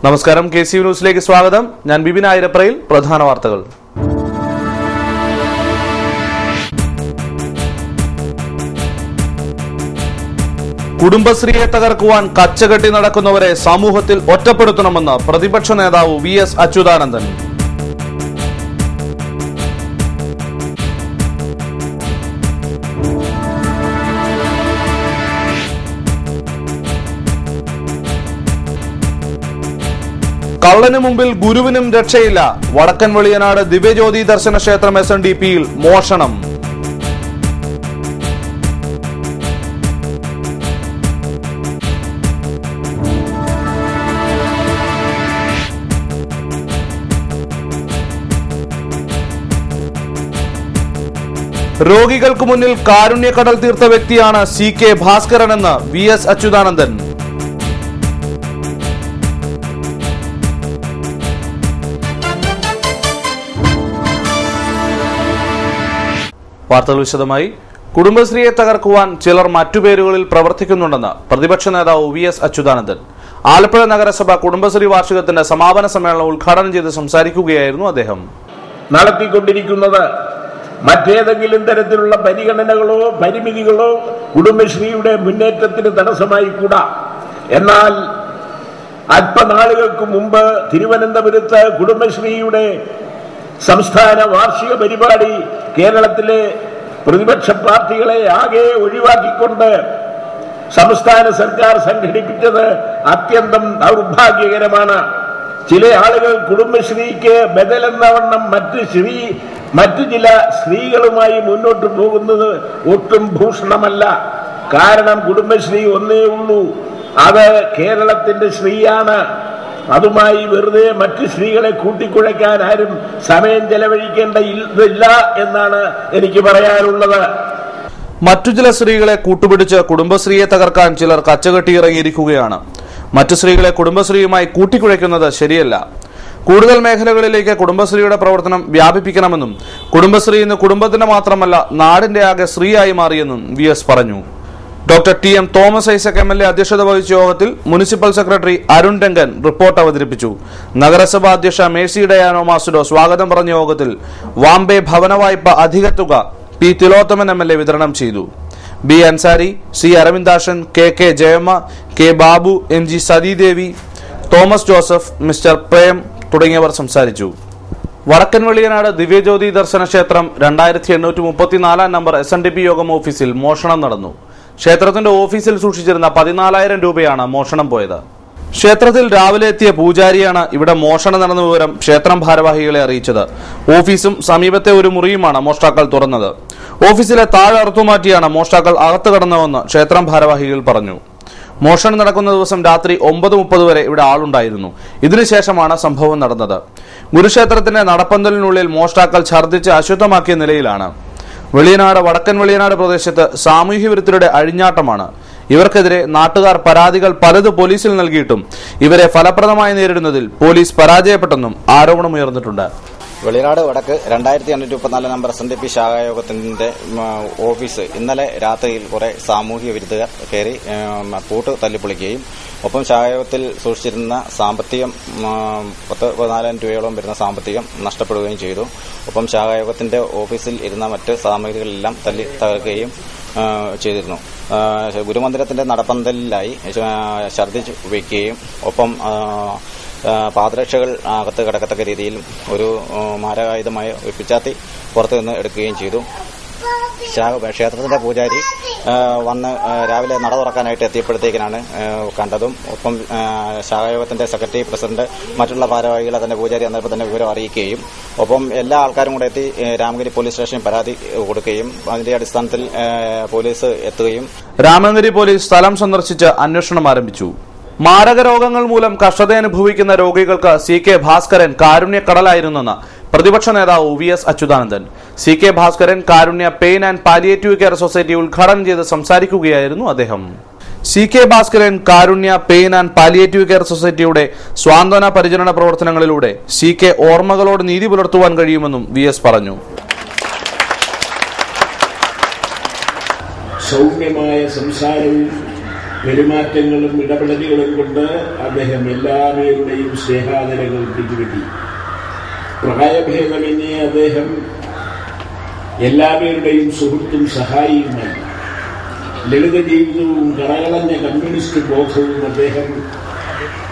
നമസ്കാരം, KCV ന്യൂസിലേക്ക് സ്വാഗതം. ഞാൻ ബിബിൻ ആയിരപ്രയിൽ. പ്രധാന വാർത്തകൾ. കുടുംബശ്രീയെ തകർക്കുവാൻ കച്ചകെട്ടി നടക്കുന്നവരെ സമൂഹത്തിൽ ഒറ്റപ്പെടുത്തണമെന്ന് പ്രതിപക്ഷ നേതാവ് VS അച്യുതാനന്ദൻ. കള്ളന് മുമ്പിൽ ഗുരുവിനും രക്ഷയില്ല. വടക്കൻ വെളിയനാട് ദിവ്യജ്യോതി ദർശന ക്ഷേത്രം SNDPയിൽ മോഷണം. രോഗികൾക്ക് മുന്നിൽ കാരുണ്യക്കടൽ തീർത്ത വ്യക്തിയാണ് CK ഭാസ്കരൻ എന്ന് VS അച്യുതാനന്ദൻ. വാർത്തകൾ വിശദമായി. കുടുംബശ്രീയെ തകർക്കുവാൻ ചിലർ മറ്റു പേരുകളിൽ പ്രവർത്തിക്കുന്നുണ്ടെന്ന് പ്രതിപക്ഷ നേതാവ് VS അച്യുതാനന്ദൻ. ആലപ്പുഴ നഗരസഭ കുടുംബശ്രീ വാർഷികത്തിന്റെ സമാപന സമ്മേളനം ഉദ്ഘാടനം ചെയ്ത് സംസാരിക്കുകയായിരുന്നു അദ്ദേഹം. നടത്തിക്കൊണ്ടിരിക്കുന്നത് മറ്റേതെങ്കിലും തരത്തിലുള്ള പരിഗണനകളോ പരിമിതികളോ കുടുംബശ്രീയുടെ മുന്നേറ്റത്തിന് തടസ്സമായി കൂടാ. എന്നാൽ അല്പനാളുകൾക്ക് മുമ്പ് തിരുവനന്തപുരത്ത് കുടുംബശ്രീയുടെ സംസ്ഥാന വാർഷിക പരിപാടി കേരളത്തിലെ പ്രതിപക്ഷ പാർട്ടികളെ ആകെ ഒഴിവാക്കിക്കൊണ്ട് സംസ്ഥാന സർക്കാർ സംഘടിപ്പിച്ചത് അത്യന്തം ദൗർഭാഗ്യകരമാണ്. ചില ആളുകൾ കുടുംബശ്രീക്ക് ബദലെന്നവണ്ണം മറ്റു ചില സ്ത്രീകളുമായി മുന്നോട്ട് പോകുന്നത് ഒട്ടും ഭൂഷണമല്ല. കാരണം കുടുംബശ്രീ ഒന്നേ ഉള്ളൂ, അത് കേരളത്തിന്റെ സ്ത്രീയാണ്. അതുമായി വെറുതെ മറ്റു സ്ത്രീകളെ കൂട്ടിക്കുഴയ്ക്കാൻ ആരും സമയം ചെലവഴിക്കേണ്ടതില്ല എന്നാണ് എനിക്ക് പറയാനുള്ളത്. മറ്റു ചില സ്ത്രീകളെ കൂട്ടുപിടിച്ച് കുടുംബശ്രീയെ തകർക്കാൻ ചിലർ കച്ചകെട്ടി ഇറങ്ങിയിരിക്കുകയാണ്. മറ്റു സ്ത്രീകളെ കുടുംബശ്രീയുമായി കൂട്ടിക്കുഴയ്ക്കുന്നത് ശരിയല്ല. കൂടുതൽ മേഖലകളിലേക്ക് കുടുംബശ്രീയുടെ പ്രവർത്തനം വ്യാപിപ്പിക്കണമെന്നും കുടുംബശ്രീ ഇന്ന് കുടുംബത്തിന്റെ മാത്രമല്ല നാടിന്റെ ആകെ സ്ത്രീയായി മാറിയെന്നും VS പറഞ്ഞു. Doctor TM Thomas Isaac MLA അധ്യക്ഷത വഹിച്ച യോഗത്തിൽ municipal secretary Arun Rangan report അവതരിപ്പിച്ചു. നഗരസഭാ അധ്യക്ഷ മേഴ്സി ഡയാനോ മാസുഡോ സ്വാഗതം പറഞ്ഞ യോഗത്തിൽ വാംബെ ഭവന വായ്പ അധിക തുക P തിലോത്തമൻ MLA വിതരണം ചെയ്തു. B Ansari, C Aravindakshan, KK Jayamma, K Babu, MG Sathidevi, Thomas Joseph, mister Prem തുടങ്ങിയവർ സംസാരിച്ചു. വടക്കൻ വെളിയനാട് ദിവ്യജ്യോതി ദർശന ക്ഷേത്രം 2834 നമ്പർ SNDP യോഗം ഓഫീസിൽ മോഷണം നടന്നു. ക്ഷേത്രത്തിന്റെ ഓഫീസിൽ സൂക്ഷിച്ചിരുന്ന 14,000 രൂപയാണ് മോഷണം പോയത്. ക്ഷേത്രത്തിൽ രാവിലെ എത്തിയ പൂജാരിയാണ് ഇവിടെ മോഷണം നടന്ന വിവരം ക്ഷേത്രം ഭാരവാഹികളെ അറിയിച്ചത്. ഓഫീസും സമീപത്തെ ഒരു മുറിയുമാണ് മോഷ്ടാക്കൾ തുറന്നത്. ഓഫീസിലെ താഴെ അറുത്തുമാറ്റിയാണ് മോഷ്ടാക്കൾ അകത്ത് കടന്നതെന്ന് ക്ഷേത്രം ഭാരവാഹികൾ പറഞ്ഞു. മോഷണം നടക്കുന്ന ദിവസം രാത്രി 9:30 വരെ ഇവിടെ ആളുണ്ടായിരുന്നു. ഇതിനുശേഷമാണ് സംഭവം നടന്നത്. ഗുരുക്ഷേത്രത്തിന്റെ നടപ്പന്തലിനുള്ളിൽ മോഷ്ടാക്കൾ ഛർദ്ദിച്ച് അശുദ്ധമാക്കിയ നിലയിലാണ്. വടക്കൻ വെളിയനാട് പ്രദേശത്ത് സാമൂഹ്യ വിരുദ്ധരുടെ അഴിഞ്ഞാട്ടമാണ്. ഇവർക്കെതിരെ നാട്ടുകാർ പരാതികൾ പലത് പോലീസിൽ നൽകിയിട്ടും ഇവരെ ഫലപ്രദമായി നേരിടുന്നതിൽ പോലീസ് പരാജയപ്പെട്ടെന്നും ആരോപണമുയർന്നിട്ടുണ്ട്. വെളിയനാട് വടക്ക് 2834 നമ്പർ SNDP ശാഖായോഗത്തിന്റെ ഓഫീസ് ഇന്നലെ രാത്രിയിൽ കുറെ സാമൂഹ്യ വിരുദ്ധർ കയറി പൂട്ട് തല്ലിപ്പൊളിക്കുകയും ഒപ്പം ശാഖായോഗത്തിൽ സൂക്ഷിച്ചിരുന്ന സാമ്പത്തികം 14,000 രൂപയോളം വരുന്ന സാമ്പത്തികം നഷ്ടപ്പെടുകയും ചെയ്തു. ഒപ്പം ശാഖായോഗത്തിന്റെ ഓഫീസിൽ ഇരുന്ന മറ്റ് സാമഗ്രികളെല്ലാം തല്ലി തകർക്കുകയും ചെയ്തിരുന്നു. ഗുരുമന്ദിരത്തിന്റെ നടപ്പന്തലിലായി ഛർദ്ദിച്ചു വയ്ക്കുകയും ഒപ്പം പാദരക്ഷകൾ അകത്ത് കിടക്കത്തക്ക രീതിയിൽ ഒരു മാരകായുധമായ ഒരു പിച്ചാത്തി പുറത്തു നിന്ന് എടുക്കുകയും ചെയ്തു. ക്ഷേത്രത്തിന്റെ പൂജാരി വന്ന് രാവിലെ നട തുറക്കാനായിട്ട് എത്തിയപ്പോഴത്തേക്കിനാണ് കണ്ടതും. ഒപ്പം ശാഖായോഗത്തിന്റെ സെക്രട്ടറി, പ്രസിഡന്റ്, മറ്റുള്ള ഭാരവാഹികളെ തന്നെ പൂജാരി അന്നേരപ്പോൾ തന്നെ വിവരം അറിയിക്കുകയും ഒപ്പം എല്ലാ ആൾക്കാരും കൂടെ എത്തി രാമഗിരി പോലീസ് സ്റ്റേഷനിൽ പരാതി കൊടുക്കുകയും അതിന്റെ അടിസ്ഥാനത്തിൽ പോലീസ് എത്തുകയും രാമഗിരി പോലീസ് സ്ഥലം സന്ദർശിച്ച് അന്വേഷണം ആരംഭിച്ചു. മാരക രോഗങ്ങൾ മൂലം കഷ്ടത അനുഭവിക്കുന്ന രോഗികൾക്ക് CK ഭാസ്കരൻ കാരുണ്യക്കടലായിരുന്നെന്ന് പ്രതിപക്ഷ നേതാവ് VS Achuthanandan. CK Bhaskaran Karunya pain and palliative care society ഉദ്ഘാടനം ചെയ്ത് സംസാരിക്കുകയായിരുന്നു അദ്ദേഹം. CK Bhaskaran Karunya pain and palliative care സൊസൈറ്റിയുടെ സ്വാന്തന പരിചരണ പ്രവർത്തനങ്ങളിലൂടെ CK ഓർമ്മകളോട് നീതി പുലർത്തുവാൻ കഴിയുമെന്നും VS പറഞ്ഞു. സൗമ്യമായ സംസാരവും പെരുമാറ്റങ്ങളും ഇടപെടലുകളും കൊണ്ട് അദ്ദേഹം എല്ലാവരുടെയും സ്നേഹാദരങ്ങൾ പിടിച്ചുപറ്റി. പ്രായഭേദമന്യേ അദ്ദേഹം എല്ലാവരുടെയും സുഹൃത്തും സഹായിയുമായി. ലളിത ജീവിതവും കറകളഞ്ഞ കമ്മ്യൂണിസ്റ്റ് ബോധവും അദ്ദേഹം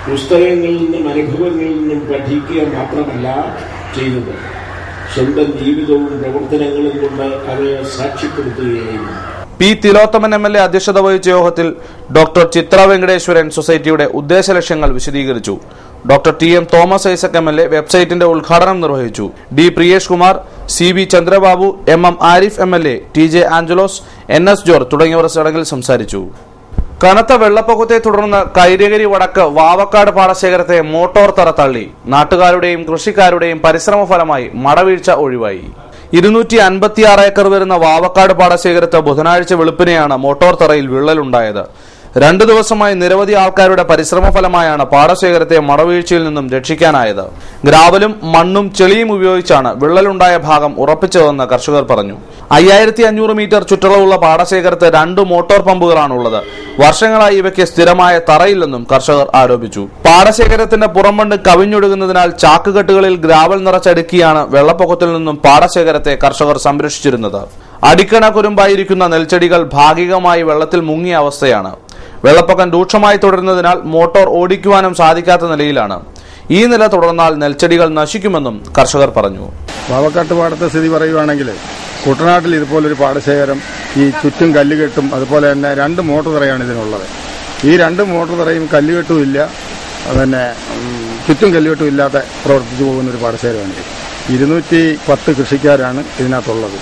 പുസ്തകങ്ങളിൽ നിന്നും അനുഭവങ്ങളിൽ നിന്നും പഠിക്കുക മാത്രമല്ല ചെയ്തത്, സ്വന്തം ജീവിതവും പ്രവർത്തനങ്ങളും കൊണ്ട് അത് സാക്ഷ്യപ്പെടുത്തുകയായിരുന്നു. പി തിലോത്തമൻ MLA അധ്യക്ഷത വഹിച്ച യോഗത്തിൽ ഡോക്ടർ ചിത്ര വെങ്കടേശ്വരൻ സൊസൈറ്റിയുടെ ഉദ്ദേശലക്ഷ്യങ്ങൾ വിശദീകരിച്ചു. Doctor TM Thomas Isaac MLA വെബ്സൈറ്റിന്റെ ഉദ്ഘാടനം നിർവഹിച്ചു. D Priyesh Kumar, CB Chandrababu, MM Arif MLA, TJ Angelos, NS George തുടങ്ങിയവർ ചടങ്ങിൽ സംസാരിച്ചു. കനത്ത വെള്ളപ്പൊക്കത്തെ തുടർന്ന് കൈരകരി വടക്ക് വാവക്കാട് പാടശേഖരത്തെ മോട്ടോർ തറ തള്ളി. നാട്ടുകാരുടെയും കൃഷിക്കാരുടെയും പരിശ്രമ ഫലമായി മടവീഴ്ച ഒഴിവായി. 256 ഏക്കർ വരുന്ന വാവക്കാട് പാടശേഖരത്ത് ബുധനാഴ്ച വെളുപ്പിനെയാണ് മോട്ടോർ തറയിൽ വിള്ളലുണ്ടായത്. 2 ദിവസമായി നിരവധി ആൾക്കാരുടെ പരിശ്രമ ഫലമായാണ് പാടശേഖരത്തെ മടവീഴ്ചയിൽ നിന്നും രക്ഷിക്കാനായത്. ഗ്രാവലും മണ്ണും ചെളിയും ഉപയോഗിച്ചാണ് വിള്ളലുണ്ടായ ഭാഗം ഉറപ്പിച്ചതെന്ന് കർഷകർ പറഞ്ഞു. 5500 മീറ്റർ ചുറ്റളവുള്ള പാടശേഖരത്ത് 2 മോട്ടോർ പമ്പുകളാണുള്ളത്. വർഷങ്ങളായി ഇവയ്ക്ക് സ്ഥിരമായ തറയില്ലെന്നും കർഷകർ ആരോപിച്ചു. പാടശേഖരത്തിന്റെ പുറംമണ്ണ് കവിഞ്ഞൊഴുകുന്നതിനാൽ ചാക്കുകെട്ടുകളിൽ ഗ്രാവൽ നിറച്ചടുക്കിയാണ് വെള്ളപ്പൊക്കത്തിൽ നിന്നും പാടശേഖരത്തെ കർഷകർ സംരക്ഷിച്ചിരുന്നത്. അടിക്കണ കുരുമ്പായിരിക്കുന്ന നെൽച്ചെടികൾ ഭാഗികമായി വെള്ളത്തിൽ മുങ്ങിയ അവസ്ഥയാണ്. വെള്ളപ്പൊക്കം രൂക്ഷമായി തുടരുന്നതിനാൽ മോട്ടോർ ഓടിക്കുവാനും സാധിക്കാത്ത നിലയിലാണ്. ഈ നില തുടർന്നാൽ നെൽച്ചെടികൾ നശിക്കുമെന്നും കർഷകർ പറഞ്ഞു. വാവക്കാട്ട് പാടത്തെ സ്ഥിതി പറയുകയാണെങ്കിൽ കുട്ടനാട്ടിൽ ഇതുപോലൊരു പാടശേഖരം ഈ ചുറ്റും കല്ലുകെട്ടും അതുപോലെ തന്നെ 2 മോട്ടോർ തറയാണ് ഇതിനുള്ളത്. ഈ 2 മോട്ടോർ തറയും കല്ലുകെട്ടും ഇല്ല, പിന്നെ ചുറ്റും കല്ലുകെട്ടും ഇല്ലാതെ പ്രവർത്തിച്ചു പോകുന്നൊരു പാടശേഖരമാണ്. 210 കൃഷിക്കാരാണ് ഇതിനകത്തുള്ളത്.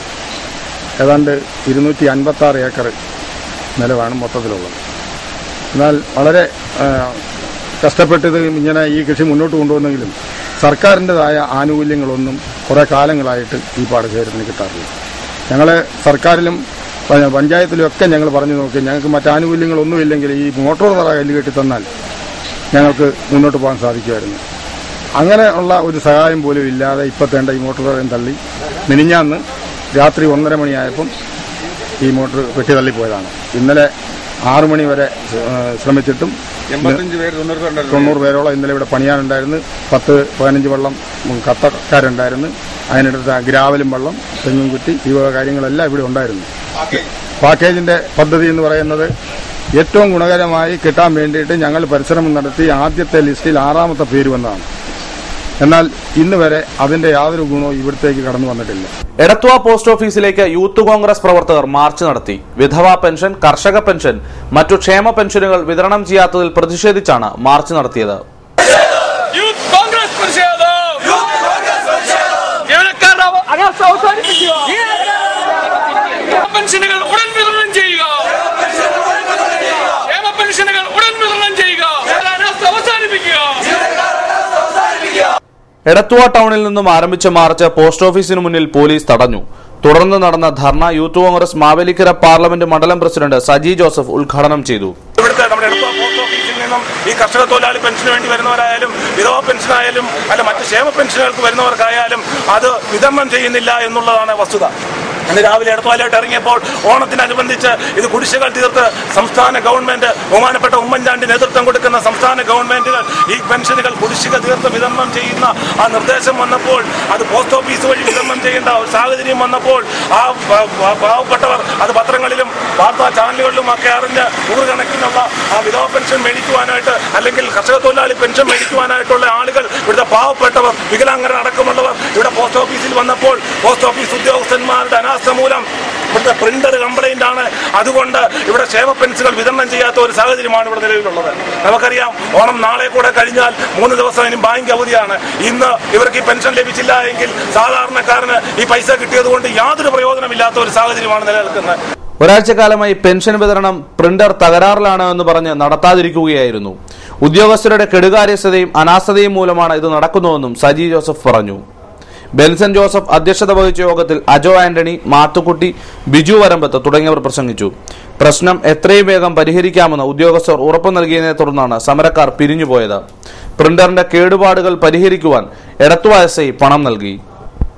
ഏതാണ്ട് 256 ഏക്കർ നിലമാണ് മൊത്തത്തിലുള്ളത്. എന്നാൽ വളരെ കഷ്ടപ്പെട്ട് ഇങ്ങനെ ഈ കൃഷി മുന്നോട്ട് കൊണ്ടുവന്നെങ്കിലും സർക്കാരിൻ്റെതായ ആനുകൂല്യങ്ങളൊന്നും കുറേ കാലങ്ങളായിട്ട് ഈ പാടശേഖരത്തിന് കിട്ടാറില്ല. ഞങ്ങൾ സർക്കാരിലും പഞ്ചായത്തിലും ഒക്കെ ഞങ്ങൾ പറഞ്ഞു നോക്കി, ഞങ്ങൾക്ക് മറ്റ് ആനുകൂല്യങ്ങളൊന്നുമില്ലെങ്കിൽ ഈ മോട്ടോർ തറ കല്ല് കെട്ടി തന്നാൽ ഞങ്ങൾക്ക് മുന്നോട്ട് പോകാൻ സാധിക്കുമായിരുന്നു. അങ്ങനെ ഉള്ള ഒരു സഹായം പോലും ഇല്ലാതെ ഇപ്പോഴത്തേണ്ട ഈ മോട്ടോർ തറയും തള്ളി. മിനിഞ്ഞാന്ന് രാത്രി 1:30 മണിയായപ്പം ഈ മോട്ടോർ വെട്ടി തള്ളിപ്പോയതാണ്. ഇന്നലെ 6 മണി വരെ ശ്രമിച്ചിട്ടും 90 പേരോളം ഇന്നലെ ഇവിടെ പണിയാനുണ്ടായിരുന്നു. 10-15 വെള്ളം കത്തക്കാരുണ്ടായിരുന്നു. അതിനടുത്ത് ഗ്രാവലും വെള്ളം, തെങ്ങും കുറ്റി, ഈ വക കാര്യങ്ങളെല്ലാം ഇവിടെ ഉണ്ടായിരുന്നു. പാക്കേജിന്റെ പദ്ധതി എന്ന് പറയുന്നത് ഏറ്റവും ഗുണകരമായി കിട്ടാൻ വേണ്ടിയിട്ട് ഞങ്ങൾ പരിശ്രമം നടത്തി ആദ്യത്തെ ലിസ്റ്റിൽ 6ാമത്തെ പേര് വന്നതാണ്. എന്നാൽ ഇന്ന് വരെ അതിന്റെ യാതൊരു ഗുണവും ഇവിടത്തേക്ക് കടന്നു വന്നിട്ടില്ല. എടത്വ പോസ്റ്റ് ഓഫീസിലേക്ക് യൂത്ത് കോൺഗ്രസ് പ്രവർത്തകർ മാർച്ച് നടത്തി. വിധവാ പെൻഷൻ, കർഷക പെൻഷൻ, മറ്റു ക്ഷേമ പെൻഷനുകൾ വിതരണം ചെയ്യാത്തതിൽ പ്രതിഷേധിച്ചാണ് മാർച്ച് നടത്തിയത്. എടത്വ ടൗണിൽ നിന്നും ആരംഭിച്ച മാർച്ച് പോസ്റ്റ് ഓഫീസിന് മുന്നിൽ പോലീസ് തടഞ്ഞു. തുടർന്ന് നടന്ന ധർണ യൂത്ത് കോൺഗ്രസ് മാവേലിക്കര പാർലമെന്റ് മണ്ഡലം പ്രസിഡന്റ് സജി ജോസഫ് ഉദ്ഘാടനം ചെയ്തു. നമ്മുടെ എടത്വ പോസ്റ്റ് ഓഫീസിൽ നിന്നും ഈ കർഷക തൊഴിലാളി പെൻഷന് വേണ്ടി വരുന്നവരായാലും വിധവ പെൻഷനായാലും അല്ല മറ്റ് ക്ഷേമ പെൻഷനുകൾക്ക് വരുന്നവർക്കായാലും അത് വിതരണം ചെയ്യുന്നില്ല എന്നുള്ളതാണ് വസ്തുത. അന്ന് രാവിലെ എടത്വാലായിട്ട് ഇറങ്ങിയപ്പോൾ ഓണത്തിനനുബന്ധിച്ച് ഇത് കുടിശ്ശികൾ തീർത്ത് സംസ്ഥാന ഗവൺമെന്റ്, ബഹുമാനപ്പെട്ട ഉമ്മൻചാണ്ടി നേതൃത്വം കൊടുക്കുന്ന സംസ്ഥാന ഗവൺമെന്റുകൾ ഈ പെൻഷനുകൾ കുടിശ്ശിക തീർത്ത് വിതരണം ചെയ്യുന്ന ആ നിർദ്ദേശം വന്നപ്പോൾ അത് പോസ്റ്റ് ഓഫീസ് വഴി വിതരണം ചെയ്യേണ്ട ഒരു സാഹചര്യം വന്നപ്പോൾ ആ പാവപ്പെട്ടവർ അത് പത്രങ്ങളിലും വാർത്താ ചാനലുകളിലും ഒക്കെ അറിഞ്ഞ് നൂറുകണക്കിനുള്ള ആ വിധവ പെൻഷൻ മേടിക്കുവാനായിട്ട് അല്ലെങ്കിൽ കർഷക തൊഴിലാളി പെൻഷൻ മേടിക്കുവാനായിട്ടുള്ള ആളുകൾ ഇവിടുത്തെ പാവപ്പെട്ടവർ, വികലാംഗരടക്കമുള്ളവർ ഇവിടെ പോസ്റ്റ് ഓഫീസിൽ വന്നപ്പോൾ പോസ്റ്റ് ഓഫീസ് ഉദ്യോഗസ്ഥന്മാരുടെ മൂലം ഇവിടുത്തെ പ്രിന്റർ കംപ്ലൈന്റ് ആണ്. അതുകൊണ്ട് ഇവിടെ ക്ഷേമ പെൻഷനുകൾ വിതരണം ചെയ്യാത്ത ഒരു സാഹചര്യമാണ് ഇവിടെ നിലവിലുള്ളത്. നമുക്കറിയാം, ഓണം നാളെ കൂടെ കഴിഞ്ഞാൽ 3 ദിവസം ഇനി ബാങ്ക് അവധിയാണ്. ഇന്ന് ഇവർക്ക് ഈ പെൻഷൻ ലഭിച്ചില്ല എങ്കിൽ സാധാരണക്കാരന് ഈ പൈസ കിട്ടിയത് കൊണ്ട് യാതൊരു പ്രയോജനമില്ലാത്ത ഒരു സാഹചര്യമാണ് നിലനിൽക്കുന്നത്. ഒരാഴ്ചക്കാലമായി പെൻഷൻ വിതരണം പ്രിന്റർ തകരാറിലാണ് എന്ന് പറഞ്ഞ് നടത്താതിരിക്കുകയായിരുന്നു. ഉദ്യോഗസ്ഥരുടെ കെടുകാര്യസ്ഥതയും അനാസ്ഥതയും മൂലമാണ് ഇത് നടക്കുന്നതെന്നും സജി ജോസഫ് പറഞ്ഞു. ബെൻസൺ ജോസഫ് അധ്യക്ഷത വഹിച്ച യോഗത്തിൽ അജോ ആന്റണി, മാത്തുക്കുട്ടി, ബിജു വരമ്പത്ത് തുടങ്ങിയവർ പ്രസംഗിച്ചു. പ്രശ്നം എത്രയും വേഗം പരിഹരിക്കാമെന്ന് ഉദ്യോഗസ്ഥർ ഉറപ്പു നൽകിയതിനെ തുടർന്നാണ് സമരക്കാർ പിരിഞ്ഞുപോയത്. പ്രിന്ററിന്റെ കേടുപാടുകൾ പരിഹരിക്കുവാൻ എടത്വ SI പണം നൽകി.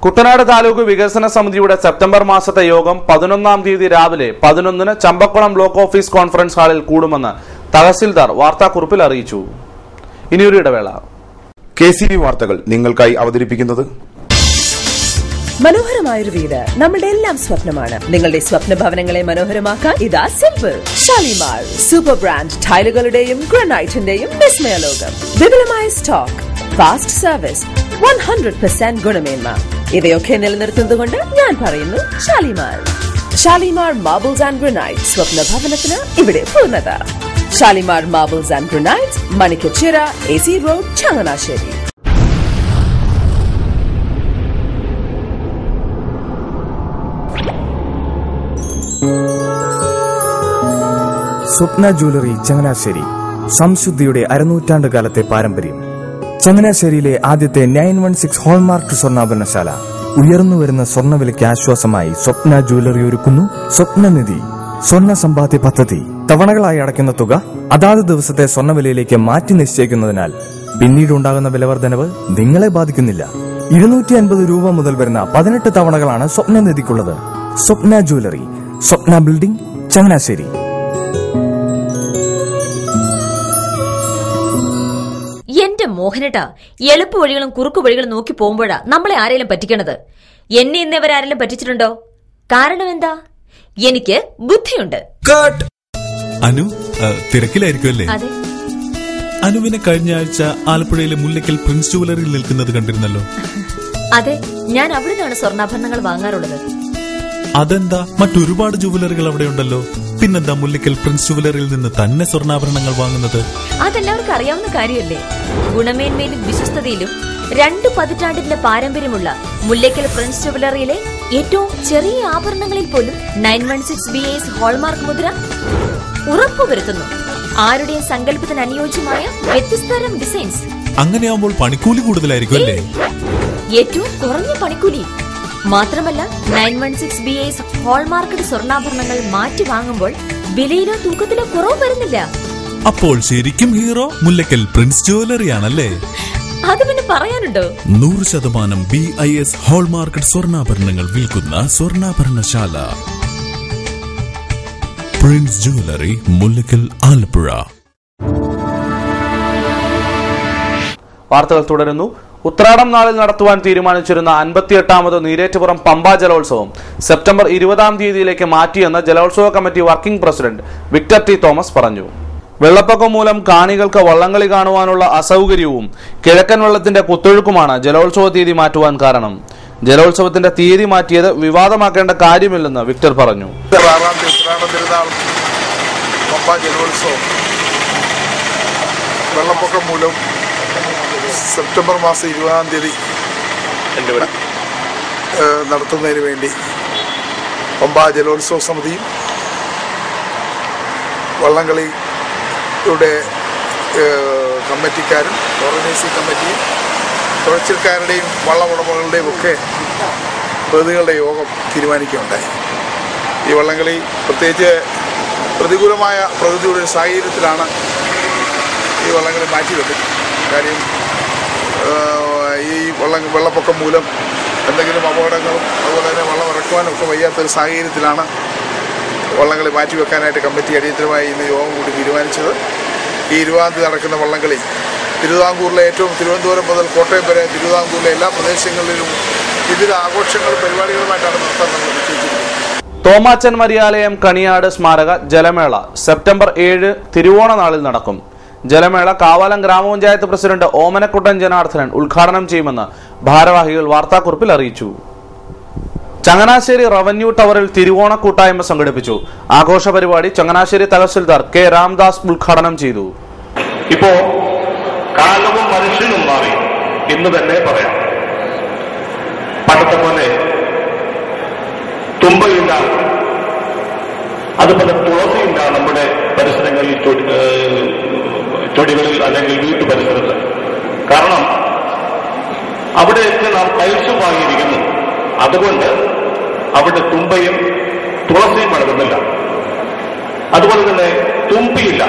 കുട്ടനാട് താലൂക്ക് വികസന സമിതിയുടെ സെപ്റ്റംബർ മാസത്തെ യോഗം 11-ാം തീയതി രാവിലെ 11-ന് ചമ്പക്കുളം ബ്ലോക്ക് ഓഫീസ് കോൺഫറൻസ് ഹാളിൽ കൂടുമെന്ന് തഹസിൽദാർ വാർത്താക്കുറിപ്പിൽ അറിയിച്ചു. ഇനിയൊരു ഇടവേള. KCB വാർത്തകൾ നിങ്ങൾക്കായി അവതരിപ്പിക്കുന്നത് മനോഹരമായൊരു വീട് നമ്മുടെ എല്ലാം സ്വപ്നമാണ്. നിങ്ങളുടെ സ്വപ്ന ഭവനങ്ങളെ മനോഹരമാക്കാൻ ഇതാ സിമ്പിൾ ഷാലിമാർ സൂപ്പർ ബ്രാൻഡ് ടൈലുകളുടെയും ഗ്രാനൈറ്റിന്റെയും വിസ്മയ ലോകം. വിപുലമായ സ്റ്റോക്ക്, ഫാസ്റ്റ് സർവീസ്, 100% ഗുണമേന്മ ഇവയൊക്കെ നിലനിർത്തുന്നതുകൊണ്ട് ഞാൻ പറയുന്നു Shalimar. Shalimar marbles and granite, സ്വപ്ന ഭവനത്തിന് ഇവിടെ പൂർണ്ണത. Shalimar marbles and granite, Manikkachira, AC road, Changanassery. Swapna jewellery Changanassery, സംശുദ്ധിയുടെ അരനൂറ്റാണ്ട് കാലത്തെ പാരമ്പര്യം. ചങ്ങനാശ്ശേരിയിലെ ആദ്യത്തെ 916 ഹോൾമാർക്ക് സ്വർണ്ണാഭരണശാല. ഉയർന്നുവരുന്ന സ്വർണ്ണവിലയ്ക്ക് ആശ്വാസമായി സ്വപ്ന ജ്വല്ലറി ഒരുക്കുന്നു സ്വപ്നനിധി സ്വർണ്ണ സമ്പാദ്യ പദ്ധതി. തവണകളായി അടയ്ക്കുന്ന തുക അതാത് ദിവസത്തെ സ്വർണ്ണവിലയിലേക്ക് മാറ്റി നിശ്ചയിക്കുന്നതിനാൽ പിന്നീടുണ്ടാകുന്ന വിലവർദ്ധനവ് നിങ്ങളെ ബാധിക്കുന്നില്ല. 250 രൂപ മുതൽ വരുന്ന 18 തവണകളാണ് സ്വപ്നനിധിക്കുള്ളത്. സ്വപ്ന ജ്വല്ലറി, സ്വപ്ന ബിൽഡിംഗ്, ചങ്ങനാശ്ശേരി. എന്റെ മോഹനേട്ടാ, എളുപ്പ വഴികളും കുറുക്കു വഴികളും നോക്കി പോകുമ്പോഴാ നമ്മളെ ആരെങ്കിലും പറ്റിക്കണത്. എന്നെ ഇന്നവരാരെങ്കിലും പറ്റിച്ചിട്ടുണ്ടോ? കാരണം എന്താ? എനിക്ക് ബുദ്ധിയുണ്ട്. അനു തിരക്കിലായിരിക്കുമല്ലേ? അതെ. അനുവിനെ കഴിഞ്ഞ ആഴ്ച ആലപ്പുഴയിലെ മുല്ലയ്ക്കൽ പ്രിൻസ് ജുവലറിയിൽ നിൽക്കുന്നത് കണ്ടിരുന്നല്ലോ. അതെ, ഞാൻ അവിടെ നിന്നാണ് സ്വർണ്ണാഭരണങ്ങൾ വാങ്ങാറുള്ളത്. അതെന്താ, മറ്റൊരുപാട് ജുവലറികൾ അവിടെ ഉണ്ടല്ലോ. പിന്നെന്താ മുല്ലയ്ക്കൽ പ്രിൻസ് ജുവലറിയിൽ നിന്ന് തന്നെ സ്വർണ്ണാഭരണങ്ങൾ വാങ്ങുന്നത്? അതെല്ലാവർക്കും അറിയാവുന്ന കാര്യമല്ലേ. ഗുണമേന്മയിലും വിശ്വസ്തതയിലും 2 പതിറ്റാണ്ടിന്റെ പാരമ്പര്യമുള്ള മുല്ലയ്ക്കൽ പ്രിൻസ് ജുവലറിയിലെ ഏറ്റവും ചെറിയ ആഭരണങ്ങളിൽ പോലും 916 BIS ഹോൾമാർക്ക് മുദ്ര ഉറപ്പുവരുത്തുന്നു. ആരുടെയും സങ്കല്പത്തിന് അനുയോജ്യമായ വ്യത്യസ്തതരം ഡിസൈൻസ്. അങ്ങനെയാവുമ്പോൾ പണിക്കൂലി കൂടുതലായിരിക്കും അല്ലേ? ഏറ്റവും കുറഞ്ഞ പണിക്കൂലി മാത്രമല്ല, 916 BIS ഹോൾമാർക്കഡ് സ്വർണ്ണാഭരണങ്ങൾ മാറ്റി വാങ്ങുമ്പോൾ വിലയിലോ തൂക്കത്തിലോ കുറവ് വരുന്നില്ല. അപ്പോൾ ശരിക്കും ഹീറോ മുല്ലയ്ക്കൽ പ്രിൻസ് ജുവലറി ആണല്ലേ? അത് പിന്നെ പറയാനുണ്ടോ? 100% BIS ഹോൾമാർക്കഡ് സ്വർണ്ണാഭരണങ്ങൾ വിൽക്കുന്ന സ്വർണ്ണാഭരണശാല പ്രിൻസ് ജുവലറി, മുല്ലയ്ക്കൽ, ആലപ്പുഴ. വാർത്തകൾ തുടരുന്നു. ഉത്രാടം നാളിൽ നടത്തുവാൻ തീരുമാനിച്ചിരുന്ന 58ാമത് നീരേറ്റുപുറം പമ്പ ജലോത്സവം സെപ്റ്റംബർ 20-ാം തീയതിയിലേക്ക് മാറ്റിയെന്ന് ജലോത്സവ committee working president Victor T Thomas പറഞ്ഞു. വെള്ളപ്പൊക്കം മൂലം കാണികൾക്ക് വള്ളംകളി കാണുവാനുള്ള അസൗകര്യവും കിഴക്കൻ വെള്ളത്തിന്റെ കുത്തൊഴുക്കുമാണ് ജലോത്സവ തീയതി മാറ്റുവാൻ കാരണം. ജലോത്സവത്തിന്റെ തീയതി മാറ്റിയത് വിവാദമാക്കേണ്ട കാര്യമില്ലെന്ന് വിക്ടർ പറഞ്ഞു. ജലോത്സവം വെള്ളപ്പൊക്കം മൂലം സെപ്റ്റംബർ മാസം 20-ാം തീയതി നടത്തുന്നതിന് വേണ്ടി പമ്പ ജലോത്സവ സമിതിയും വള്ളംകളിയുടെ കമ്മിറ്റിക്കാരും ഓർഗനൈസിംഗ് കമ്മിറ്റിയും തുഴച്ചിൽക്കാരുടെയും വള്ളമുടമകളുടെയും ഒക്കെ പ്രതികളുടെ യോഗം തീരുമാനിക്കുകയുണ്ടായി. ഈ വള്ളംകളി പ്രത്യേകിച്ച് പ്രതികൂലമായ പ്രകൃതിയുടെ ഒരു സാഹചര്യത്തിലാണ് ഈ വള്ളംകളി മാറ്റിവെക്കുന്നത്. കാര്യം ഈ വെള്ളപ്പൊക്കം മൂലം എന്തെങ്കിലും അപകടങ്ങളും അതുപോലെ തന്നെ വെള്ളം ഇറക്കുവാനും ഒക്കെ വയ്യാത്തൊരു സാഹചര്യത്തിലാണ് വള്ളംകളി മാറ്റിവെക്കാനായിട്ട് കമ്മിറ്റി അടിയന്തരമായി ഇന്ന് യോഗം കൂടി തീരുമാനിച്ചത്. ഈ 20-ാം തീയതി നടക്കുന്ന വള്ളംകളി തിരുവിതാംകൂറിലെ ഏറ്റവും തിരുവനന്തപുരം മുതൽ കോട്ടയം വരെ തിരുവിതാംകൂറിലെ എല്ലാ പ്രദേശങ്ങളിലും വിവിധ ആഘോഷങ്ങളും പരിപാടികളുമായിട്ടാണ് നടത്താൻ നമ്മൾ നിശ്ചയിച്ചിരിക്കുന്നത്. തോമാച്ചൻ മരിയാലയം കണിയാട് സ്മാരക ജലമേള സെപ്റ്റംബർ 7 തിരുവോണ നാളിൽ നടക്കും. ജലമേള കാവാലം ഗ്രാമപഞ്ചായത്ത് പ്രസിഡന്റ് ഓമനക്കുട്ടൻ ജനാർദ്ദനൻ ഉദ്ഘാടനം ചെയ്യുമെന്ന് ഭാരവാഹികൾ വാർത്താക്കുറിപ്പിൽ അറിയിച്ചു. ചങ്ങനാശ്ശേരി റവന്യൂ ടവറിൽ തിരുവോണ കൂട്ടായ്മ സംഘടിപ്പിച്ചു. ആഘോഷ പരിപാടി ചങ്ങനാശ്ശേരി തഹസിൽദാർ കെ രാംദാസ് ഉദ്ഘാടനം ചെയ്തു. ഇപ്പോ കാലവും മനുഷ്യനും മാറി എന്ന് തന്നെ പറയാം. പണ്ടത്തെ പോലെ തുമ്പയില്ല, അതുപോലെ തുളസിയില്ല നമ്മുടെ പരിസരങ്ങളിൽ, ചൊടികളിൽ അല്ലെങ്കിൽ വീട്ടു പരിസരത്ത്. കാരണം അവിടെയൊക്കെ നാം ടൈൽസ് വാങ്ങിയിരിക്കുന്നു. അതുകൊണ്ട് അവിടെ തുമ്പയും തുളസിയും വളരുന്നില്ല. അതുപോലെ തന്നെ തുമ്പിയില്ല.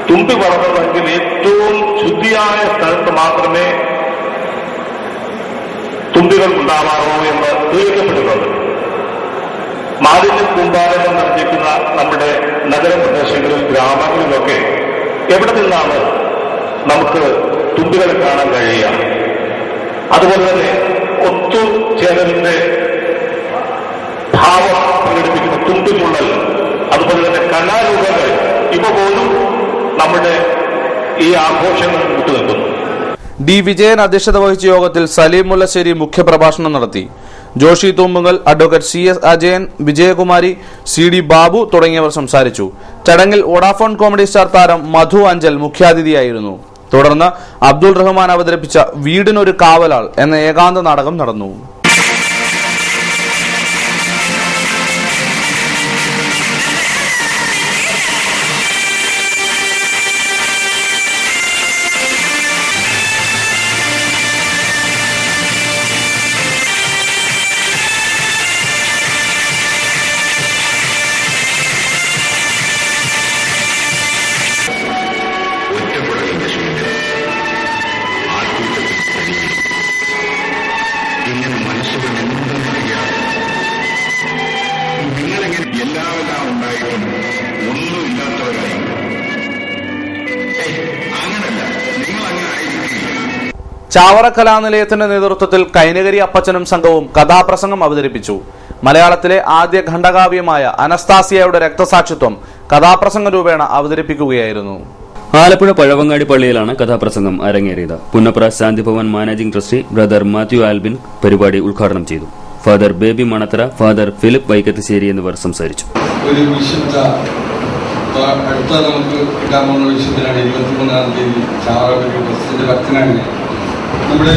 തുമ്പി വളർന്നതെങ്കിൽ ഏറ്റവും ശുദ്ധിയായ സ്ഥലത്ത് മാത്രമേ തുമ്പികൾ ഉണ്ടാവാറൂ എന്ന് തെളിയിക്കപ്പെട്ടിട്ടുണ്ട്. മാലിന്യ കൂമ്പാരങ്ങൾ നിറഞ്ഞിരിക്കുന്ന നമ്മുടെ നഗരപ്രദേശങ്ങളിൽ, ഗ്രാമങ്ങളിലൊക്കെ എവിടെ നിന്നാണ് നമുക്ക് തുമ്പികളെ കാണാൻ കഴിയുക? അതുപോലെ തന്നെ ഒത്തുചേരലിന്റെ ഭാവം പ്രകടിപ്പിക്കുന്ന തുമ്പിതുള്ളൽ, അതുപോലെ തന്നെ കലാരൂപങ്ങൾ, ഇവ പോലും നമ്മുടെ ഈ ആഘോഷങ്ങൾ വിട്ടുനിൽക്കുന്നു. ഡി വിജയൻ അധ്യക്ഷത വഹിച്ച യോഗത്തിൽ സലീം മുല്ലശ്ശേരി മുഖ്യപ്രഭാഷണം നടത്തി. Joshy Thoombunkal, advocate CS Ajayan, Vijayakumari, CD Babu തുടങ്ങിയവർ സംസാരിച്ചു. ചടങ്ങിൽ വോഡാഫോൺ കോമഡി സ്റ്റാർ താരം മധു അഞ്ചൽ മുഖ്യാതിഥിയായിരുന്നു. തുടർന്ന് അബ്ദുൾ റഹ്മാൻ അവതരിപ്പിച്ച വീടിനൊരു കാവലാൾ എന്ന ഏകാന്ത നാടകം നടന്നു. ചാവറ കലാനിലയത്തിന്റെ നേതൃത്വത്തിൽ കൈനകരി അപ്പച്ചനും സംഘവും കഥാപ്രസംഗം അവതരിപ്പിച്ചു. മലയാളത്തിലെ ആദ്യ ഖണ്ഡകാവ്യമായ അനസ്താസിയയുടെ രക്തസാക്ഷിത്വം കഥാപ്രസംഗ രൂപേണ അവതരിപ്പിക്കുകയായിരുന്നു. ആലപ്പുഴ പഴവങ്ങാടി പള്ളിയിലാണ് കഥാപ്രസംഗം അരങ്ങേറിയത്. Punnapra Shanti Bhavan managing trustee brother Mathew Albin പരിപാടി ഉദ്ഘാടനം ചെയ്തു. ഫാദർ ബേബി മണത്തറ, ഫാദർ ഫിലിപ്പ് വൈക്കത്തശ്ശേരി എന്നിവർ സംസാരിച്ചു. ഒരു വിശുദ്ധ അടുത്ത നമുക്ക് കിട്ടാൻ പോകുന്ന വിശുദ്ധനാണ് 23-ാം തീയതി ചാവറ പ്രസിഡന്റ് ഭക്തനാണ്. നമ്മുടെ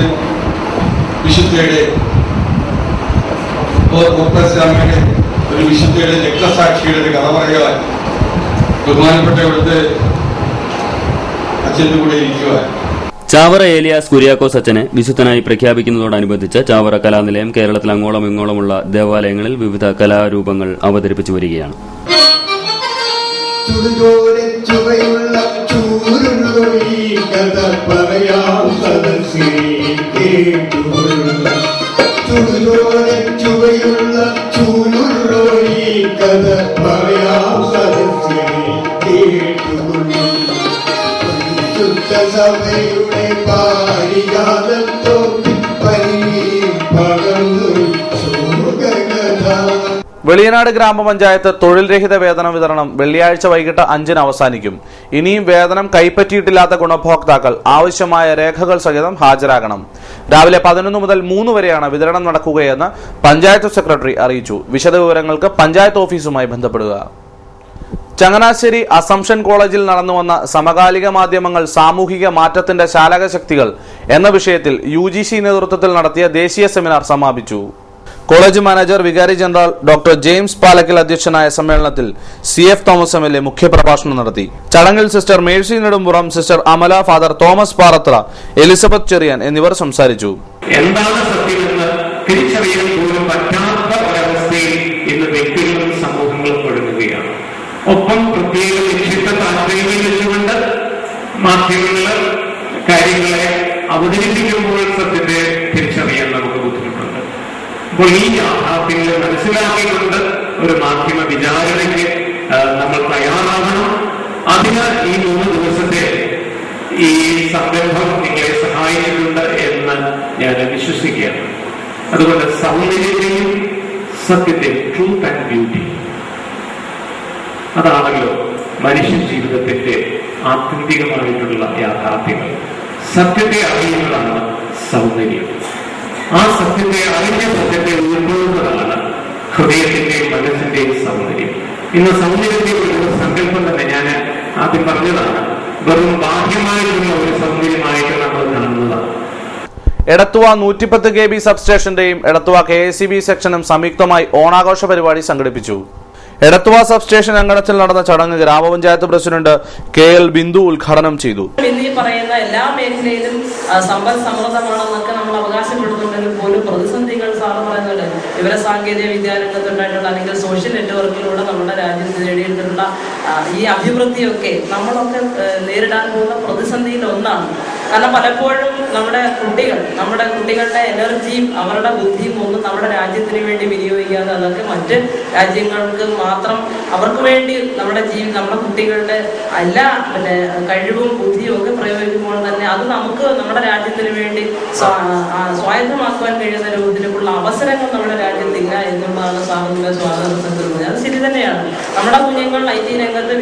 വിശുദ്ധയുടെ ഒരു വിശുദ്ധയുടെ രക്തസാക്ഷിയുടെ ഒരു കഥ പറയുവാൻ ബഹുമാനപ്പെട്ട ഇവിടുത്തെ അച്ഛൻ്റെ കൂടെ ഇരിക്കുവാൻ ചാവറ ഏലിയാസ് കുര്യാക്കോസ് അച്ഛനെ വിശുദ്ധനായി പ്രഖ്യാപിക്കുന്നതോടനുബന്ധിച്ച് ചാവറ കലാനിലയം കേരളത്തിൽ അങ്ങോളം ഇങ്ങോളമുള്ള ദേവാലയങ്ങളിൽ വിവിധ കലാരൂപങ്ങൾ അവതരിപ്പിച്ചു വരികയാണ്. സഭയുടെ പാരികാലത്തോ വെളിയനാട് ഗ്രാമപഞ്ചായത്ത് തൊഴിൽ രഹിത വേതന വിതരണം വെള്ളിയാഴ്ച വൈകിട്ട് 5-ന് അവസാനിക്കും. ഇനിയും വേതനം കൈപ്പറ്റിയിട്ടില്ലാത്ത ഗുണഭോക്താക്കൾ ആവശ്യമായ രേഖകൾ സഹിതം ഹാജരാകണം. രാവിലെ 11 മുതൽ 3 വരെയാണ് വിതരണം നടക്കുകയെന്ന് പഞ്ചായത്ത് സെക്രട്ടറി അറിയിച്ചു. വിശദവിവരങ്ങൾക്ക് പഞ്ചായത്ത് ഓഫീസുമായി ബന്ധപ്പെടുക. ചങ്ങനാശ്ശേരി അസംഷൻ കോളേജിൽ നടന്നുവന്ന സമകാലിക മാധ്യമങ്ങൾ സാമൂഹിക മാറ്റത്തിന്റെ ശാലകശക്തികൾ എന്ന വിഷയത്തിൽ UGC നേതൃത്വത്തിൽ നടത്തിയ ദേശീയ സെമിനാർ സമാപിച്ചു. കോളേജ് മാനേജർ വികാരി ജനറൽ ഡോക്ടർ ജെയിംസ് പാലക്കൽ അധ്യക്ഷനായ സമ്മേളനത്തിൽ CF തോമസ് MLA മുഖ്യപ്രഭാഷണം നടത്തി. ചടങ്ങിൽ sister Mercy Nedumpuram, sister Amala, father Thomas Parathra, Elizabeth Cherian എന്നിവർ സംസാരിച്ചു. എന്താണ് സത്യമെന്ന് തിരിച്ചറിയാൻ പോലും പറ്റാത്ത ഒരവസ്ഥയിൽ ഇന്ന് വ്യക്തികളും സമൂഹങ്ങളും ഒഴുകുകയാണ്. ഒപ്പം പ്രത്യേക നിശ്ചിത താല്പര്യങ്ങൾ വെച്ചുകൊണ്ട് മാധ്യമങ്ങൾ കാര്യങ്ങളെ അവതരിപ്പിക്കുമ്പോൾ സത്യത്തെ തിരിച്ചറിയാൻ നമുക്ക് ബുദ്ധിമുട്ടുണ്ട്. അപ്പോൾ ഈ യാഥാർത്ഥ്യങ്ങളെ മനസ്സിലാക്കിക്കൊണ്ട് ഒരു മാധ്യമ വിചാരണയ്ക്ക് നമ്മൾ തയ്യാറാകണം. അതിനാൽ ഈ 3 ദിവസത്തെ ഈ സംരംഭം നിങ്ങളെ സഹായിച്ചിട്ടുണ്ട് എന്ന് ഞാൻ വിശ്വസിക്കുകയാണ്. അതുകൊണ്ട് സൗന്ദര്യത്തെയും സത്യത്തെയും, ട്രൂത്ത് ആൻഡ് ബ്യൂട്ടി, അതാണല്ലോ മനുഷ്യ ജീവിതത്തിന്റെ ആത്യന്തികമായിട്ടുള്ള യാഥാർത്ഥ്യങ്ങൾ. സത്യത്തെ അറിയുന്നതാണ് സൗന്ദര്യം. ആ സത്യത്തെ അറിഞ്ഞ സത്യത്തെ ഉൾക്കൊള്ളുന്നതാണ് ഹൃദയത്തിന്റെയും മനസ്സിന്റെയും സൗന്ദര്യം. ഇന്ന് സൗന്ദര്യത്തെ ഒരു സങ്കല്പം തന്നെ ഞാൻ ആദ്യം പറഞ്ഞതാണ്, വെറും ബാഹ്യമായിട്ടുള്ള ഒരു സൗന്ദര്യമായിട്ട് നമ്മൾ കാണുന്നതാണ്. എടത്തുവ 110 kV സബ്സ്റ്റേഷന്റെയും എടത്തുവ KICB സെക്ഷനും സംയുക്തമായി ഓണാഘോഷ പരിപാടി സംഘടിപ്പിച്ചു. എടത്തുവ സബ്സ്റ്റേഷൻ അങ്കണത്തിൽ നടന്ന ചടങ്ങ് ഗ്രാമപഞ്ചായത്ത് പ്രസിഡന്റ് KL ബിന്ദു ഉദ്ഘാടനം ചെയ്തു. ഇന്ന് പറയുന്ന എല്ലാ മേഖലയിലും സമ്പദ് സമൃദ്ധമാണെന്നൊക്കെ നമ്മൾ അവകാശപ്പെടുന്നുണ്ടെങ്കിൽ പോലും പ്രതിസന്ധികൾ സാറ് പറയുന്നുണ്ട്. വിവര സാങ്കേതിക വിദ്യാരംഗത്തുണ്ടായിട്ടുള്ള അല്ലെങ്കിൽ സോഷ്യൽ നെറ്റ്വർക്കിലൂടെ നമ്മുടെ രാജ്യത്ത് നേടിയിട്ടുള്ള ഈ അഭിവൃദ്ധിയൊക്കെ നമ്മളൊക്കെ നേരിടാൻ പോകുന്ന പ്രതിസന്ധിയിൽ ഒന്നാണ്. കാരണം പലപ്പോഴും നമ്മുടെ കുട്ടികളുടെ എനർജിയും അവരുടെ ബുദ്ധിയും ഒന്നും നമ്മുടെ രാജ്യത്തിന് വേണ്ടി വിനിയോഗിക്കാതെ അതൊക്കെ മറ്റ് രാജ്യങ്ങൾക്ക് മാത്രം അവർക്ക് വേണ്ടി നമ്മുടെ കുട്ടികളുടെ എല്ലാ കഴിവും ബുദ്ധിയും ഒക്കെ പ്രയോഗിക്കുമ്പോൾ തന്നെ അത് നമുക്ക് നമ്മുടെ രാജ്യത്തിന് വേണ്ടി സ്വായത്തമാക്കുവാൻ കഴിയുന്ന രൂപത്തിലുള്ള അവസരങ്ങൾ നമ്മുടെ രാജ്യത്തില്ല എന്നുള്ളതാണ് സ്വാതന്ത്ര്യം. അത് ശരി തന്നെയാണ്. നമ്മുടെ കുഞ്ഞുങ്ങൾ IT രംഗത്ത്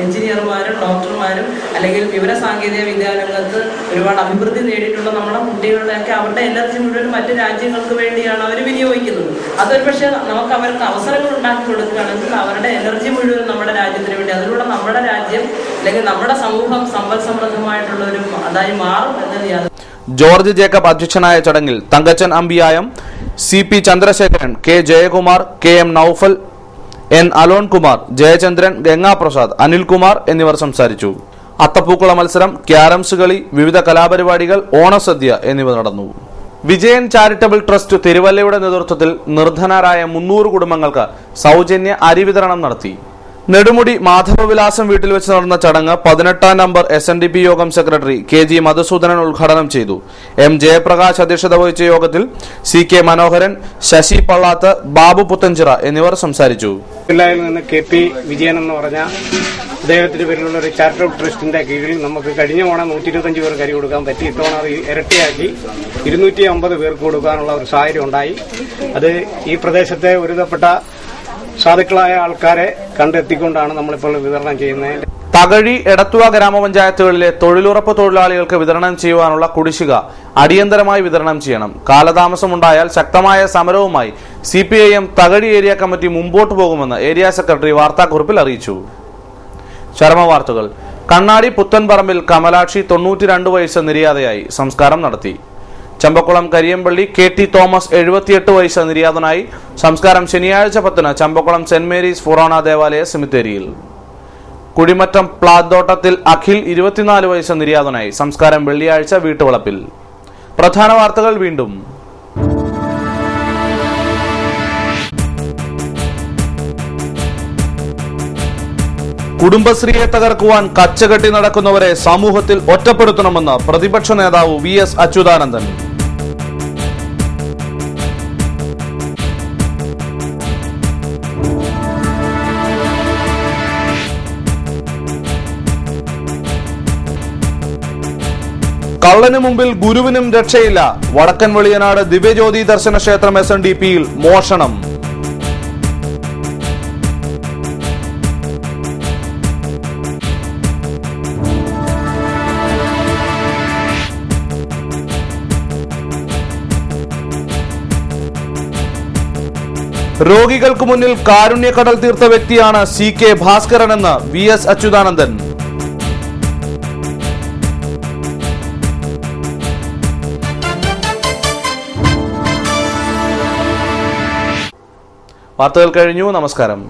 എഞ്ചിനീയർമാരും ഡോക്ടർമാരും അല്ലെങ്കിൽ വിവരസാങ്കേതിക വിദ്യാരംഗത്ത് ഒരുപാട് അഭിവൃദ്ധി നേടിയിട്ടുള്ള നമ്മുടെ കുട്ടികളുടെയൊക്കെ അവരുടെ എനർജി മുഴുവൻ മറ്റ് രാജ്യങ്ങൾക്ക് വേണ്ടിയാണ് അവർ വിനിയോഗിക്കുന്നത്. അതൊരു പക്ഷേ നമുക്ക് അവർക്ക് അവസരങ്ങൾ ഉണ്ടാക്കി കൊടുക്കുകയാണെങ്കിൽ അവരുടെ എനർജി മുഴുവൻ നമ്മുടെ രാജ്യത്തിന് വേണ്ടി, അതിലൂടെ നമ്മുടെ രാജ്യം അല്ലെങ്കിൽ നമ്മുടെ സമൂഹം സമ്പൽ സമൃദ്ധമായിട്ടുള്ള ഒരു അതായി മാറും എന്നത് യാതൊരു. ജോർജ് ജേക്കബ് അധ്യക്ഷനായ ചടങ്ങിൽ Thankachan Ambiyayam, CP Chandrasekharan, K Jayakumar, KM Noufal, N അലോൺകുമാർ, Jayachandran, Gangaprasad, Anilkumar എന്നിവർ സംസാരിച്ചു. അത്തപ്പൂക്കള മത്സരം, ക്യാരംസ് കളി, വിവിധ കലാപരിപാടികൾ, ഓണസദ്യ എന്നിവ നടന്നു. വിജയൻ ചാരിറ്റബിൾ ട്രസ്റ്റ് തിരുവല്ലയുടെ നേതൃത്വത്തിൽ നിർധനരായ 300 കുടുംബങ്ങൾക്ക് സൗജന്യ അരി വിതരണം നടത്തി. നെടുമുടി മാധവവിലാസം വീട്ടിൽ വെച്ച് നടന്ന ചടങ്ങ് 18ാം നമ്പർ SNDP യോഗം സെക്രട്ടറി KG മധുസൂദനൻ ഉദ്ഘാടനം ചെയ്തു. M ജയപ്രകാശ് അധ്യക്ഷത വഹിച്ച യോഗത്തിൽ CK മനോഹരൻ, ശശി പള്ളാത്ത്, ബാബു പുത്തഞ്ചിറ എന്നിവർ സംസാരിച്ചു. ജില്ലയിൽ നിന്ന് KP വിജയൻ എന്ന് പറഞ്ഞ അദ്ദേഹത്തിന്റെ പേരിലുള്ള ഒരു ചാരിറ്റബിൾ ട്രസ്റ്റിന്റെ കീഴിൽ നമുക്ക് കഴിഞ്ഞ ഓണം 125 പേർക്ക് അരി കൊടുക്കാൻ പറ്റി. ഇത്തവണ അത് ഇരട്ടിയാക്കി 250 പേർക്ക് കൊടുക്കാനുള്ള ഒരു സാഹചര്യം ഉണ്ടായി. അത് ഈ പ്രദേശത്തെ ഒരുതപ്പെട്ട സാധുക്കളായ ആൾക്കാരെ കണ്ടെത്തിക്കൊണ്ടാണ് നമ്മളിപ്പോൾ വിതരണം ചെയ്യുന്നത്. തകഴി, എടത്തുവ ഗ്രാമപഞ്ചായത്തുകളിലെ തൊഴിലുറപ്പ് തൊഴിലാളികൾക്ക് വിതരണം ചെയ്യുവാനുള്ള കുടിശ്ശിക അടിയന്തരമായി വിതരണം ചെയ്യണം. കാലതാമസമുണ്ടായാൽ ശക്തമായ സമരവുമായി CPIM തകഴി ഏരിയ കമ്മിറ്റി മുമ്പോട്ടു പോകുമെന്ന് ഏരിയ സെക്രട്ടറി വാർത്താക്കുറിപ്പിൽ അറിയിച്ചു. ചരമവാർത്തകൾ. കണ്ണാടി പുത്തൻപറമ്പിൽ കമലാക്ഷി 92 വയസ്സ് നിര്യാതയായി. സംസ്കാരം നടത്തി. ചമ്പക്കുളം കരിയമ്പള്ളി KT തോമസ് 78 വയസ്സ് നിര്യാതനായി. സംസ്കാരം ശനിയാഴ്ച 10 ചമ്പക്കുളം സെന്റ് മേരീസ് ഫൊറോണ ദേവാലയ സെമിത്തേരിയിൽ. കുടിമറ്റം പ്ലാത്തോട്ടത്തിൽ അഖിൽ 24 വയസ്സ് നിര്യാതനായി. സംസ്കാരം വെള്ളിയാഴ്ച വീട്ടുവളപ്പിൽ. പ്രധാന വാർത്തകൾ വീണ്ടും. കുടുംബശ്രീയെ തകർക്കുവാൻ കച്ചകെട്ടി നടക്കുന്നവരെ സമൂഹത്തിൽ ഒറ്റപ്പെടുത്തണമെന്ന് പ്രതിപക്ഷ നേതാവ് VS അച്യുതാനന്ദൻ. കള്ളന് മുമ്പിൽ ഗുരുവിനും രക്ഷയില്ല. വടക്കൻ വെളിയനാട് ദിവ്യജ്യോതി ദർശന ക്ഷേത്രം SNDPയിൽ മോഷണം. രോഗികൾക്ക് മുന്നിൽ കാരുണ്യക്കടൽ തീർത്ത വ്യക്തിയാണ് CK ഭാസ്കരൻ എന്ന് VS അച്യുതാനന്ദൻ. വാർത്തകൾ കഴിഞ്ഞു. നമസ്കാരം.